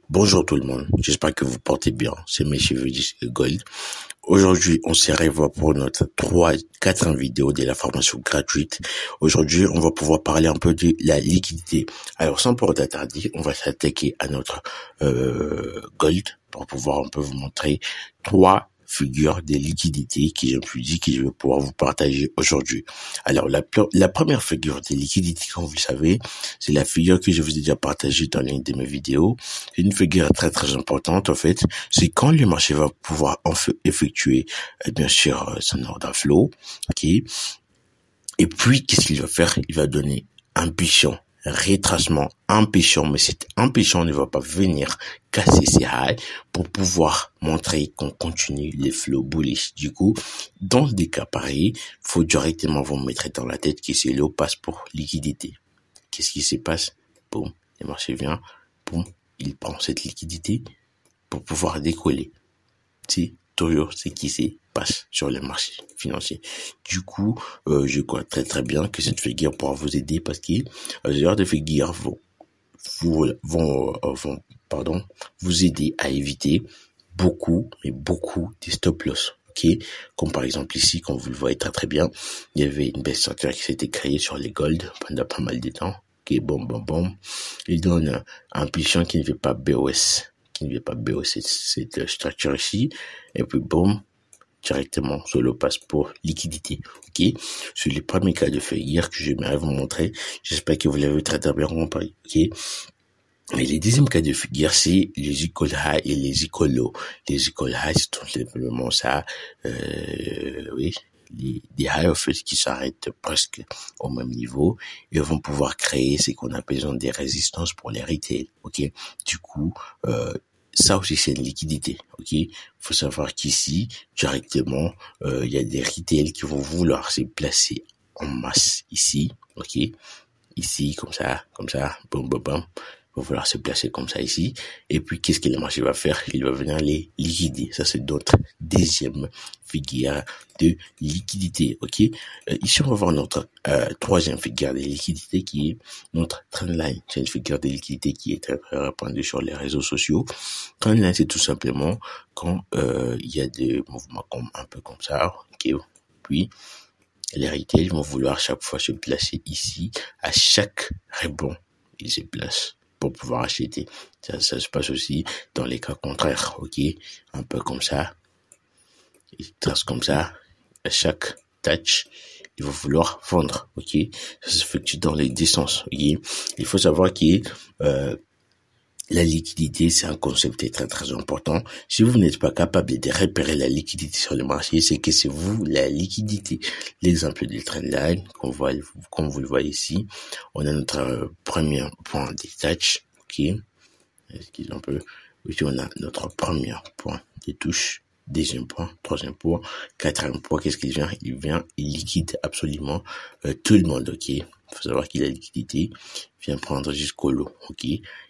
Bonjour tout le monde, j'espère que vous portez bien, c'est Monsieur Gold. Aujourd'hui, on se revoit pour notre 4e vidéo de la formation gratuite. Aujourd'hui, on va pouvoir parler un peu de la liquidité. Alors, sans pour tarder, on va s'attaquer à notre Gold pour pouvoir un peu vous montrer 3 figures de liquidité que je me suis dit que je vais pouvoir vous partager aujourd'hui. Alors, la première figure de liquidité, comme vous le savez, c'est la figure que je vous ai déjà partagée dans l'une de mes vidéos. C'est une figure très très importante en fait. C'est quand le marché va pouvoir effectuer bien sûr son order flow, ok. Et puis qu'est-ce qu'il va faire? Il va donner impulsion, retracement, impulsion, mais cette impulsion ne va pas venir casser ses highs pour pouvoir montrer qu'on continue les flows bullish. Du coup, dans des cas pareils, faut directement vous mettre dans la tête que c'est l'eau passe pour liquidité. Qu'est-ce qui se passe? Boum, le marché vient, boum, il prend cette liquidité pour pouvoir décoller. C'est toujours ce qui se passe sur les marchés financiers. Du coup, je crois très très bien que cette figure pourra vous aider parce que ce genre de figures vont vous aider à éviter beaucoup de stop loss. Okay. Comme par exemple ici, comme vous le voyez très très bien, il y avait une belle structure qui s'était créée sur les gold pendant pas mal de temps. Ok, bon. Il donne un puissant qui ne veut pas BOS, cette structure ici, et puis boum, directement sur le passe pour liquidité. Ok, c'est le premier cas de figure que j'aimerais vous montrer. J'espère que vous l'avez très bien compris. Ok. Et les deuxièmes cas de figure, c'est les equal high et les equal low. Les equal high, c'est tout simplement ça, des highs, en fait, qui s'arrêtent presque au même niveau et vont pouvoir créer ce qu'on appelle des résistances pour les retail. Ok. Du coup, ça aussi, c'est une liquidité. Ok. Faut savoir qu'ici, directement, il y a des retail qui vont vouloir se placer en masse ici. Ok. Ici, comme ça, boum. Va falloir se placer comme ça ici. Et puis, qu'est-ce que le marché va faire? Il va venir les liquider. Ça, c'est notre deuxième figure de liquidité. Ok. Ici, on va voir notre troisième figure de liquidité qui est notre trendline. C'est une figure de liquidité qui est très répandue sur les réseaux sociaux. Trendline, c'est tout simplement quand il y a des mouvements un peu comme ça. Ok. Puis, les retail vont vouloir chaque fois se placer ici. À chaque rebond, ils se placent pour pouvoir acheter. Ça se passe aussi dans les cas contraires, ok? Un peu comme ça. Ils tracent comme ça. À chaque touch, ils vont vouloir vendre, ok? Ça s'effectue dans les deux sens, ok? Il faut savoir que la liquidité, c'est un concept très très important. Si vous n'êtes pas capable de repérer la liquidité sur le marché, c'est que c'est vous la liquidité. L'exemple du trendline, comme vous le voyez ici, on a notre premier point de touch, ok. Excusez un peu. Ici, on a notre premier point de touche, deuxième point, troisième point, quatrième point. Qu'est-ce qu'il vient? Il liquide absolument tout le monde, ok. Il faut savoir qu'il a la liquidité, vient prendre jusqu'au lot, ok.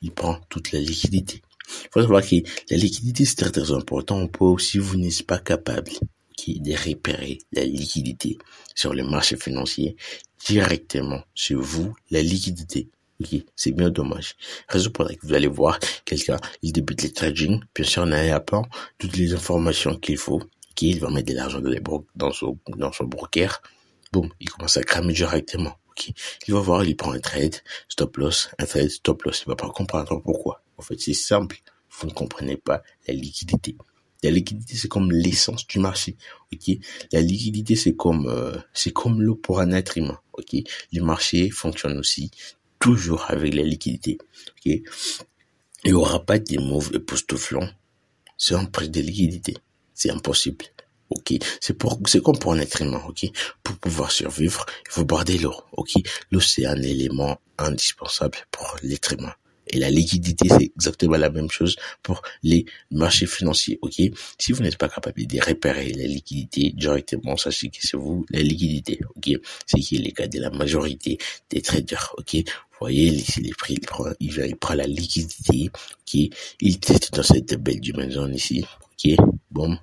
Il prend toute la liquidité. Il faut savoir que la liquidité, c'est très très important. On peut aussi, vous n'êtes pas capable de repérer la liquidité sur le marché financier directement sur vous, la liquidité. Ok, c'est bien dommage. Raison pour laquelle vous allez voir quelqu'un, il débute le trading, bien sûr, en apprend toutes les informations qu'il faut. Ok, il va mettre de l'argent dans son broker. Boum, il commence à cramer directement. Okay. Il va voir, il prend un trade, stop loss, stop loss. Il va pas comprendre pourquoi. En fait, c'est simple. Vous ne comprenez pas la liquidité. La liquidité, c'est comme l'essence du marché. Ok. La liquidité, c'est comme l'eau pour un être humain. Ok. Le marché fonctionne aussi toujours avec la liquidité. Ok. Il y aura pas de moves époustouflants sans prise de liquidité. C'est impossible. Ok, c'est comme pour un être humain, ok. Pour pouvoir survivre, il faut boire de l'eau, ok. L'eau, c'est un élément indispensable pour l'être humain. Et la liquidité, c'est exactement la même chose pour les marchés financiers, ok. Si vous n'êtes pas capable de repérer la liquidité directement, sachez que c'est vous la liquidité, ok. C'est qui est le cas de la majorité des traders, ok. Vous voyez, les prix, il prend la liquidité, ok. Il teste dans cette belle dimension ici, ok. Bon.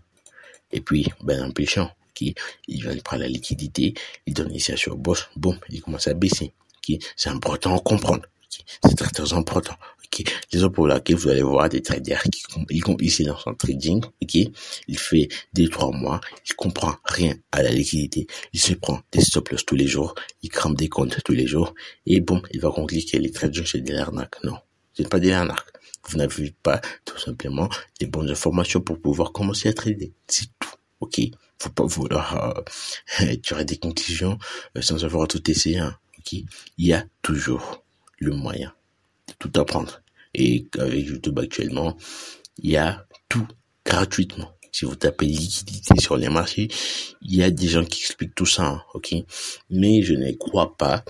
Et puis, impatient, ok, il va prendre la liquidité, il donne ici sur bourse, boum, il commence à baisser, ok, c'est important à comprendre, Okay. C'est très très important. Okay. Raison pour laquelle vous allez voir des traders qui se lancent en trading. Okay. Il fait 2-3 mois, il comprend rien à la liquidité. Il se prend des stop loss tous les jours, il crame des comptes tous les jours et bon, il va conclure que les trading c'est de l'arnaque. Non, c'est pas de l'arnaque. Vous n'avez pas tout simplement les bonnes informations pour pouvoir commencer à trader. C'est tout. Ok. Faut pas vouloir tirer des conclusions sans avoir tout essayé. Hein. Ok. Il y a toujours le moyen de tout apprendre. Et avec YouTube actuellement, il y a tout gratuitement. Si vous tapez liquidité sur les marchés, il y a des gens qui expliquent tout ça, hein, ok. Mais je ne crois pas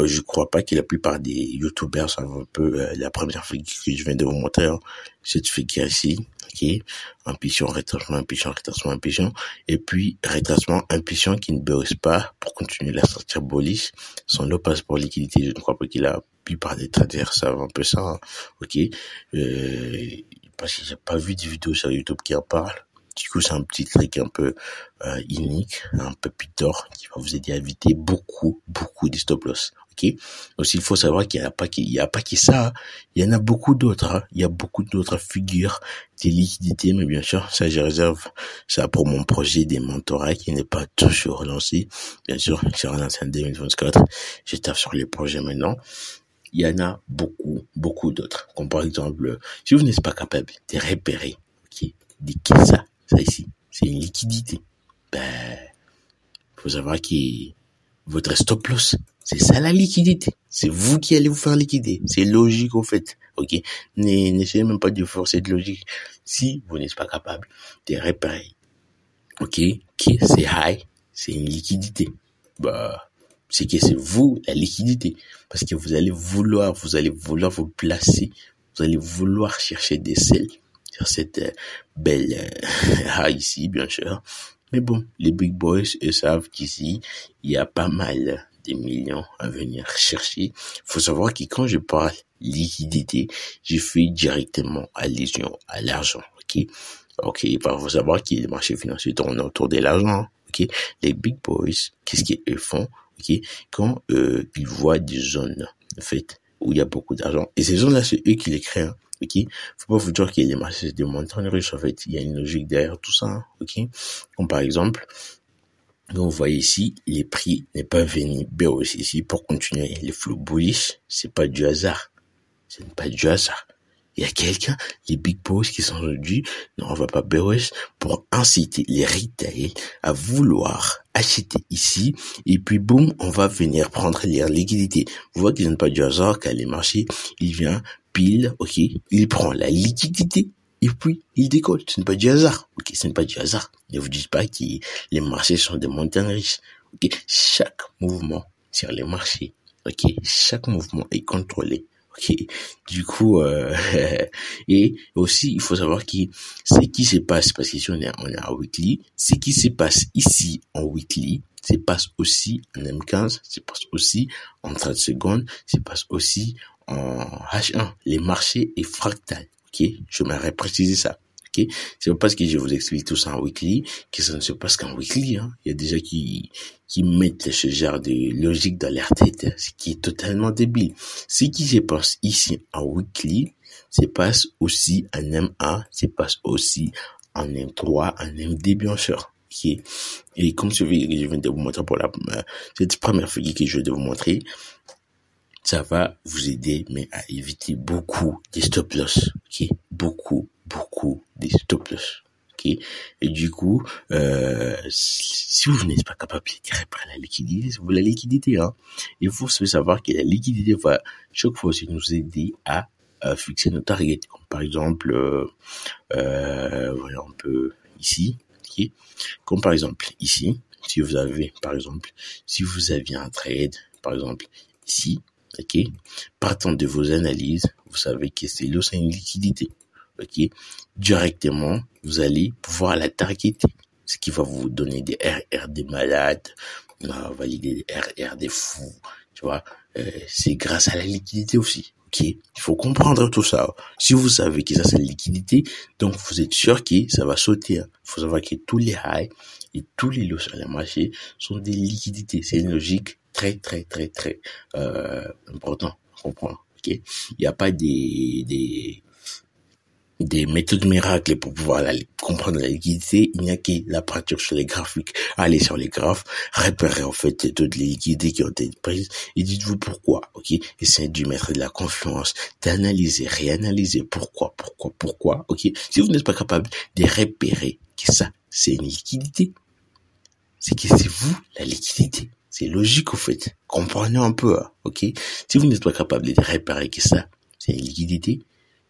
je crois pas que la plupart des youtubeurs savent un peu la première figure que je viens de vous montrer, hein, cette figure ici, ok, impulsion, rétracement, impulsion, rétracement, impulsion, et puis rétracement, impulsion qui ne baisse pas pour continuer la sortir bullish, son lot passe pour liquidité. Je ne crois pas que la plupart des traders savent un peu ça, hein, ok, parce que j'ai pas vu de vidéos sur YouTube qui en parlent. Du coup, c'est un petit truc un peu unique, un peu d'or qui va vous aider à éviter beaucoup de stop loss. Ok. Aussi, il faut savoir qu'il y a pas que ça. Il y en a beaucoup d'autres. Hein. Il y a beaucoup d'autres figures des liquidités, mais bien sûr, ça je réserve ça pour mon projet des mentorats qui n'est pas toujours lancé. Bien sûr, c'est relancé en 2024. Je tape sur les projets maintenant. Il y en a beaucoup d'autres. Comme par exemple, si vous n'êtes pas capable de repérer, ok, de ça ici, c'est une liquidité. Faut savoir que votre stop loss, c'est ça la liquidité. C'est vous qui allez vous faire liquider. C'est logique au fait. Ok. N'essayez même pas de forcer de logique. Si vous n'êtes pas capable de repérer, ok, que c'est high, c'est une liquidité. C'est que c'est vous la liquidité. Parce que vous allez vouloir vous placer. Vous allez vouloir chercher des selles sur cette belle ici, bien sûr. Mais bon, les big boys, eux savent qu'ici, il y a pas mal de millions à venir chercher. Faut savoir que quand je parle liquidité, je fais directement allusion à l'argent, ok? Ok, faut savoir que les marchés financiers tournent autour de l'argent, ok? Les big boys, qu'est-ce qu'ils font, ok? Quand ils voient des zones, en fait, où il y a beaucoup d'argent, et ces zones-là, c'est eux qui les créent, hein. Ok, faut pas vous dire qu'il y a les marchés de montagnes russes. En fait, il y a une logique derrière tout ça. Hein, ok, comme par exemple, vous voyez ici, les prix n'est pas venu baisser ici pour continuer les flots bullish. C'est pas du hasard. Ce n'est pas du hasard. Il y a quelqu'un, les big boys qui sont dit, non, on va pas baisser pour inciter les retail à vouloir acheter ici. Et puis, boum, on va venir prendre les liquidités. Vous voyez que ce n'est pas du hasard qu'à les marchés, il vient pile, ok, il prend la liquidité et puis il décolle. Ce n'est pas du hasard, ok, ce n'est pas du hasard. Ne vous dites pas que les marchés sont des montagnes riches, ok. Chaque mouvement sur les marchés, ok, chaque mouvement est contrôlé, ok. Du coup, et aussi il faut savoir que ce qui se passe, parce qu'ici on est en weekly, ce qui se passe ici en weekly, se passe aussi en M15, se passe aussi en 30 secondes, se passe aussi en H1, les marchés est fractal, ok, je m'aurais précisé ça, ok, c'est pas parce que je vous explique tout ça en weekly, que ça ne se passe qu'en weekly, hein, il y a des gens qui mettent ce genre de logique dans leur tête, ce qui est totalement débile. Ce qui se passe ici en weekly, se passe aussi en M1, se passe aussi en M3, en MD bien sûr. Okay. Et comme je viens de vous montrer pour cette première figure que je vais vous montrer, ça va vous aider, mais à éviter beaucoup des stop loss, ok, beaucoup des stop loss, ok. Et du coup, si vous n'êtes pas capable de réparer la liquidité, c'est vous la liquidité, hein. Il faut savoir que la liquidité va chaque fois aussi nous aider à fixer nos targets, comme par exemple, voyons un peu ici. Okay. Comme par exemple ici, si vous aviez un trade, par exemple ici, ok, partant de vos analyses, vous savez que c'est là, c'est une liquidité, ok, directement, vous allez pouvoir la targeter, ce qui va vous donner des RR des malades, valider des RR des fous, tu vois, c'est grâce à la liquidité aussi. Ok, il faut comprendre tout ça. Si vous savez que ça c'est la liquidité, donc vous êtes sûr que ça va sauter. Il faut savoir que tous les highs et tous les lows sur le marché sont des liquidités. C'est une logique très important à comprendre. Ok, il n'y a pas des méthodes miracles pour pouvoir comprendre la liquidité. Il n'y a que la pratique sur les graphiques. Allez sur les graphes, repérez en fait toutes les liquidités qui ont été prises et dites-vous pourquoi. Ok, essayez de mettre de la confiance, d'analyser, réanalyser pourquoi. Ok, si vous n'êtes pas capable de repérer que ça c'est une liquidité, c'est que c'est vous la liquidité. C'est logique au fait. Comprenez un peu, ok? Si vous n'êtes pas capable de repérer que ça c'est une liquidité,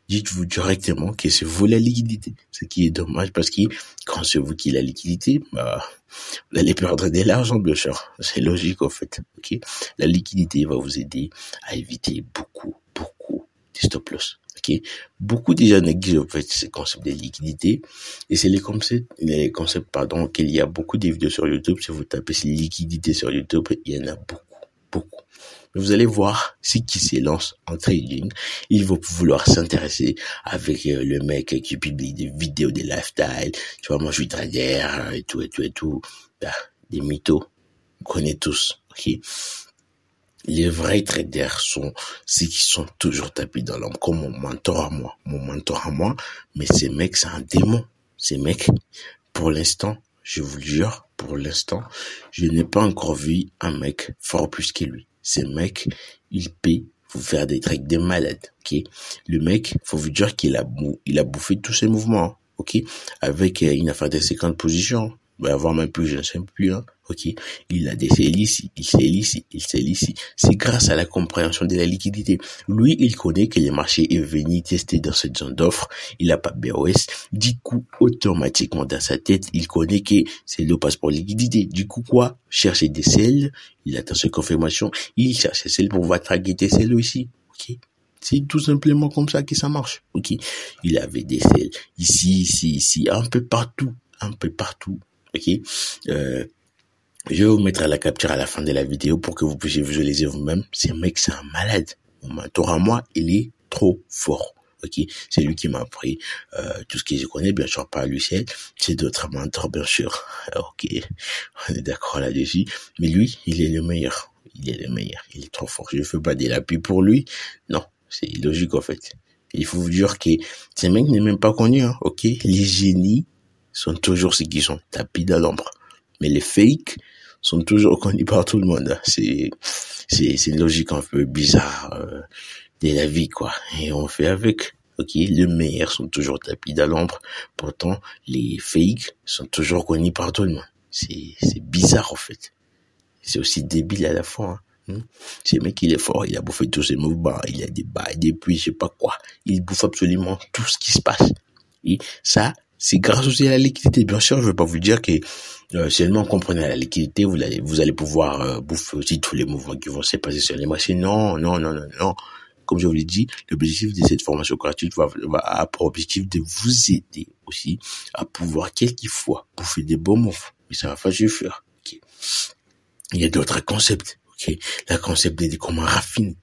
dites-vous directement que c'est vous la liquidité. Ce qui est dommage parce que quand c'est vous qui la liquidité, vous allez perdre de l'argent, bien sûr. C'est logique, en fait. Ok? La liquidité va vous aider à éviter beaucoup de stop loss. Ok? Beaucoup de gens négligent, en fait, ce concept de liquidité. Et c'est les concepts, qu'il y a beaucoup de vidéos sur YouTube. Si vous tapez liquidité sur YouTube, il y en a beaucoup. Vous allez voir, ceux qui se lancent en trading, ils vont vouloir s'intéresser avec le mec qui publie des vidéos de lifestyle. Tu vois, moi je suis trader et tout. Des mythos, on connaît tous, ok? Les vrais traders sont ceux qui sont toujours tapis dans l'ombre, comme mon mentor à moi. Mais ces mecs, c'est un démon. Ces mecs, pour l'instant, je vous le jure, je n'ai pas encore vu un mec fort plus que lui. Ces mecs, il peut vous faire des trades de malade, ok? Le mec, faut vous dire qu'il a bouffé tous ses mouvements, ok? Avec une affaire de 50 positions, voire même plus, je ne sais plus, ok? Il a des cells ici, il scelle ici. C'est grâce à la compréhension de la liquidité. Lui, il connaît que le marché est venu tester dans cette zone d'offre. Il n'a pas BOS. Du coup, automatiquement, dans sa tête, il connaît que c'est le passe pour liquidité. Du coup, quoi? Chercher des cells. Il attend sa confirmation. Il cherche des cells pour pouvoir traquer des cells aussi. Ok? C'est tout simplement comme ça que ça marche. Ok? Il avait des cells ici, un peu partout. Ok? Je vais vous mettre à la capture à la fin de la vidéo pour que vous puissiez visualiser vous-même. Ce mec, c'est un malade. Mon mentor à moi, il est trop fort. Ok, c'est lui qui m'a appris tout ce que je connais, bien sûr, pas Lucien. C'est d'autres mentors, bien sûr. Ok, on est d'accord là-dessus. Mais lui, il est le meilleur. Il est trop fort. Je ne fais pas de la pub pour lui. Non, c'est logique en fait. Il faut vous dire que ce mec n'est même pas connu. Ok, les génies sont toujours ceux qui sont tapis dans l'ombre. Mais les fakes sont toujours connus par tout le monde. C'est une logique un peu bizarre de la vie, quoi. Et on fait avec. Ok, les meilleurs sont toujours tapis dans l'ombre. Pourtant, les fakes sont toujours connus par tout le monde. C'est bizarre, en fait. C'est aussi débile à la fois. Ce mec, il est fort. Il a bouffé tous ses mouvements. Il a des bails, des puits, je sais pas quoi. Il bouffe absolument tout ce qui se passe. Et ça, c'est grâce aussi à la liquidité. Bien sûr, je vais pas vous dire que seulement en comprenant la liquidité, vous allez pouvoir bouffer aussi tous les mouvements qui vont se passer sur les machines. Non. Comme je vous l'ai dit, l'objectif de cette formation gratuite va avoir pour objectif de vous aider aussi à pouvoir quelquefois bouffer des bons moves. Mais ça va pas suffire. Okay. Il y a d'autres concepts. Okay. Le concept de comment raffiner.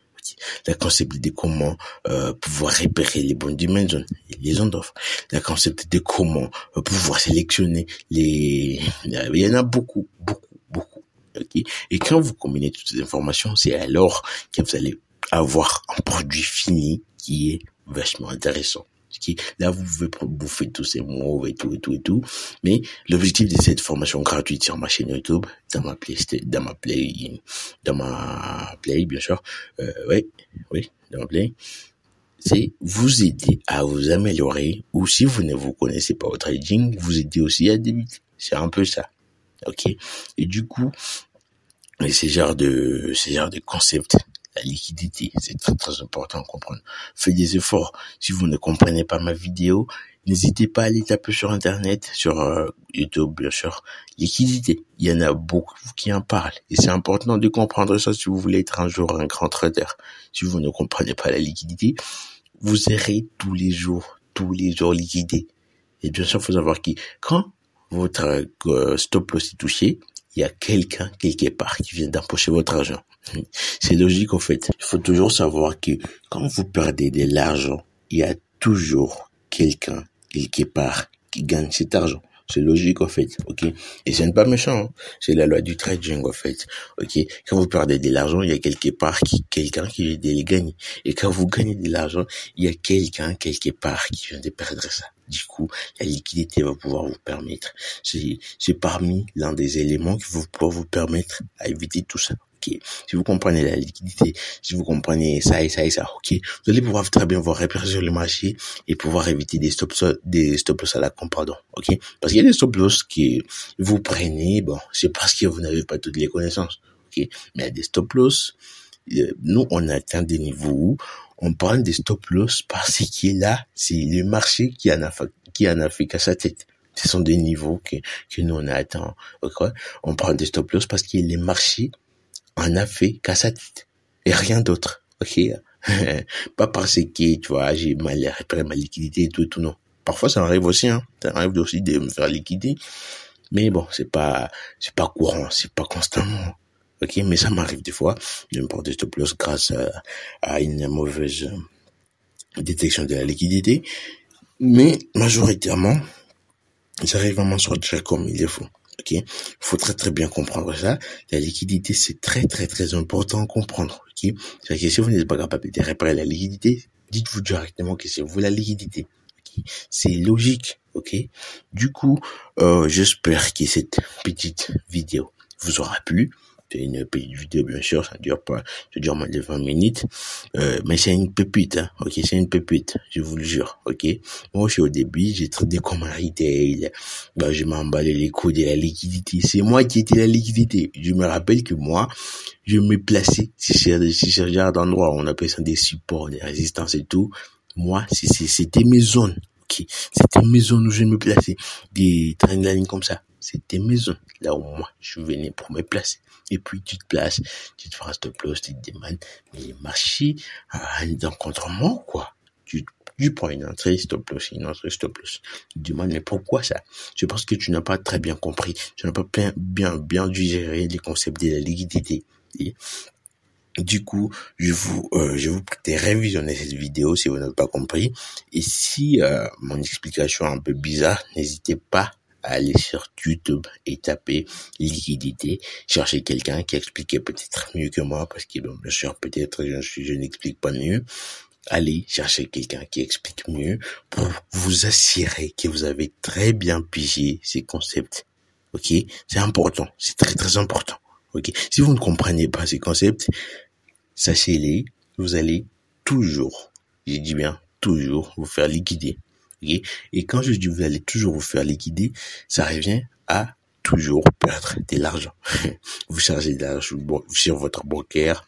Le concept de comment pouvoir repérer les bonnes dimensions, les zones d'offre. Le concept de comment pouvoir sélectionner il y en a beaucoup. Okay. Et quand vous combinez toutes ces informations, c'est alors que vous allez avoir un produit fini qui est vachement intéressant. Okay. Là, vous pouvez bouffer tous ces mots et tout. Mais l'objectif de cette formation gratuite sur ma chaîne YouTube, dans ma play, bien sûr, dans ma play, c'est vous aider à vous améliorer, ou si vous ne vous connaissez pas au trading, vous aider aussi à débuter. C'est un peu ça. Ok. Et du coup, ces genres de concepts, la liquidité, c'est très important à comprendre. Faites des efforts. Si vous ne comprenez pas ma vidéo, n'hésitez pas à aller taper sur Internet, sur YouTube, bien sûr. Liquidité, il y en a beaucoup qui en parlent. Et c'est important de comprendre ça si vous voulez être un jour un grand trader. Si vous ne comprenez pas la liquidité, vous serez tous les jours liquidé. Et bien sûr, il faut savoir que quand votre stop loss est touché, il y a quelqu'un quelque part qui vient d'empocher votre argent. C'est logique en fait. Il faut toujours savoir que quand vous perdez de l'argent, il y a toujours quelqu'un quelque part qui gagne cet argent. C'est logique, en fait, ok? Et ce n'est pas méchant, hein. C'est la loi du trading, en fait, ok? Quand vous perdez de l'argent, il y a quelque part quelqu'un qui vient de gagner. Et quand vous gagnez de l'argent, il y a quelqu'un, quelque part, qui vient de perdre ça. Du coup, la liquidité va pouvoir vous permettre. C'est parmi l'un des éléments qui va pouvoir vous permettre à éviter tout ça. Okay. Si vous comprenez la liquidité, si vous comprenez ça et ça et ça, ok, vous allez pouvoir très bien vous repérer sur le marché et pouvoir éviter des stop loss à la con, pardon, ok, parce qu'il y a des stop loss que vous prenez, bon, c'est parce que vous n'avez pas toutes les connaissances, ok, mais il y a des stop loss, nous on atteint des niveaux où on prend des stop loss parce que là, c'est le marché qui en a fait qu'à sa tête. Ce sont des niveaux que nous on a atteint, ok, on prend des stop loss parce que les marchés en a fait qu'à sa tête et rien d'autre, ok. Pas parce que tu vois j'ai mal réparé ma liquidité et tout, non. Parfois ça arrive aussi, hein, ça arrive aussi de me faire liquider, mais bon c'est pas courant, c'est pas constamment, ok. Mais ça m'arrive des fois de me prendre des stop loss grâce à une mauvaise détection de la liquidité, mais majoritairement ça arrive vraiment sur le comme il le faut. Ok, il faut très bien comprendre ça. La liquidité, c'est très important à comprendre. Ok, c'est-à-dire que si vous n'êtes pas capable de réparer la liquidité, dites-vous directement que c'est vous la liquidité. Okay, c'est logique. Ok, du coup, j'espère que cette petite vidéo vous aura plu. C'est une petite vidéo, bien sûr, ça dure moins de 20 minutes, mais c'est une pépite, hein, ok, c'est une pépite, je vous le jure, ok. Moi, je suis au début, j'ai traité comme un retail, je m'emballais les coups de la liquidité, c'est moi qui étais la liquidité. Je me rappelle que moi, je me plaçais, si c'est ce genre d'endroit, on appelle ça des supports, des résistances et tout, moi, c'était mes zones, ok, c'était mes zones où je me plaçais, des trains de la ligne comme ça. C'était mes zones, là où moi, je venais pour me placer. Et puis, tu te places, tu te feras stop loss, tu te demandes, mais le marché a un encadrement, quoi. Tu prends une entrée, stop loss, une entrée, stop loss. Tu te demandes, mais pourquoi ça? C'est parce que tu n'as pas très bien compris, tu n'as pas bien digéré les concepts de la liquidité. Et du coup, je vous prie de révisionner cette vidéo si vous n'avez pas compris. Et si mon explication est un peu bizarre, n'hésitez pas à aller sur YouTube et taper liquidité, chercher quelqu'un qui expliquait peut-être mieux que moi, parce que bon, bien sûr, peut-être je n'explique pas mieux. Allez chercher quelqu'un qui explique mieux pour vous assurer que vous avez très bien pigé ces concepts. Ok? C'est important. C'est très important. Ok? Si vous ne comprenez pas ces concepts, sachez-les, vous allez toujours, j'ai dit bien, toujours vous faire liquider. Okay? Et quand je dis vous allez toujours vous faire liquider, ça revient à toujours perdre de l'argent. Vous chargez de l'argent sur votre broker,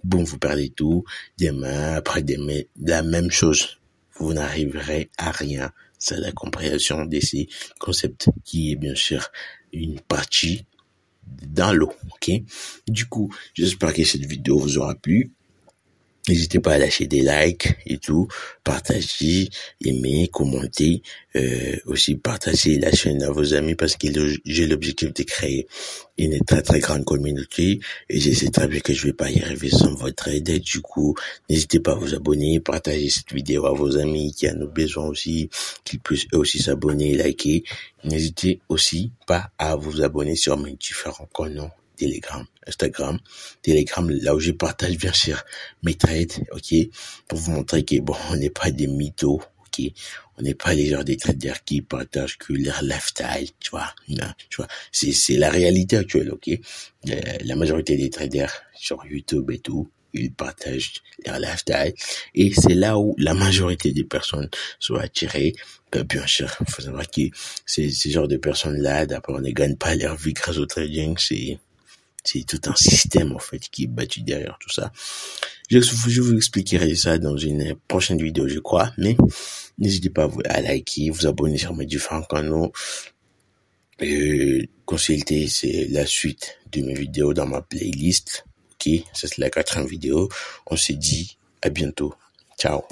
bon, vous perdez tout, demain, après-demain, la même chose. Vous n'arriverez à rien. C'est la compréhension de ces concepts qui est bien sûr une partie dans l'eau, ok? Du coup, j'espère que cette vidéo vous aura plu. N'hésitez pas à lâcher des likes et tout, partager, aimer, commenter, aussi partager la chaîne à vos amis parce que j'ai l'objectif de créer une très grande communauté et je sais très bien que je vais pas y arriver sans votre aide. Du coup, n'hésitez pas à vous abonner, partager cette vidéo à vos amis qui en ont besoin aussi, qu'ils puissent eux aussi s'abonner, liker. N'hésitez aussi pas à vous abonner sur mes différents canaux. Telegram, Instagram, Telegram, là où je partage bien sûr mes trades, ok, pour vous montrer que bon, on n'est pas des mythos, ok, on n'est pas les gens des traders qui partagent que leur lifestyle, tu vois, non, tu vois, c'est la réalité actuelle, ok, la majorité des traders sur YouTube et tout, ils partagent leur lifestyle et c'est là où la majorité des personnes sont attirées. Bien sûr, il faut savoir que ces genres de personnes-là, d'abord, on ne gagne pas leur vie grâce au trading, c'est tout un système, en fait, qui est battu derrière tout ça. Je vous expliquerai ça dans une prochaine vidéo, je crois, mais n'hésitez pas à liker, vous abonner sur mes différents canaux, consulter, c'est la suite de mes vidéos dans ma playlist. Ok, ça c'est la 4e vidéo. On se dit à bientôt. Ciao.